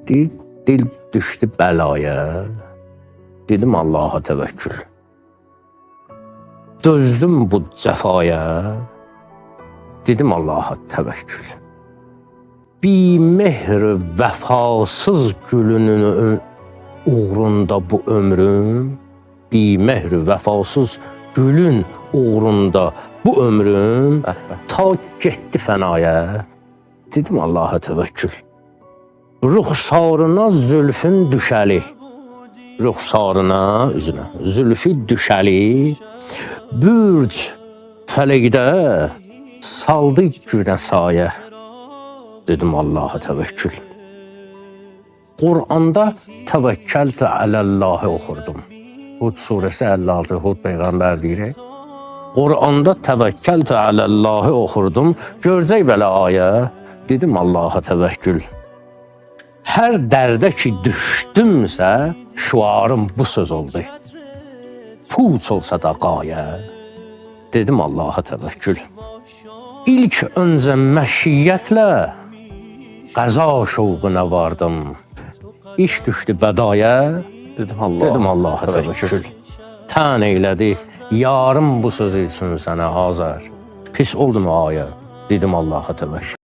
Dil düşdü bəlaya, dedim Allaha təvəkkül. Dözdüm bu cəfaya, dedim Allaha təvəkkül. Bimehr vəfasız gülünün uğrunda bu ömrüm, bimehr vəfasız gülün uğrunda bu ömrüm ta getdi fənaya, dedim Allaha təvəkkül. Ruxsarına zülfün düşəli, ruxsarına, üzünə, zülfü düşəli, bürc fələkdə saldı günə sayə, dedim Allaha təvəkkül. Qur'anda təvəkkəltü aləllahi oxurdum. Hud surəsi 56, Hud Peyğəmbər deyir. Qur'anda təvəkkəltü aləllahi oxurdum, görcək belə ayə, dedim Allaha təvəkkül. Hər dərdə ki düşdümsə, şuarım bu söz oldu. Puç olsa da qayə, dedim Allaha təvəkkül. İlk öncə məşiyyətlə qəza şovquna vardım. İş düşdü bədaya, dedim Allaha təvəkkül. Tən eylədi, yarım bu sözü üçün sənə Azər. Pis oldu mu ayə, dedim Allaha təvəkkül.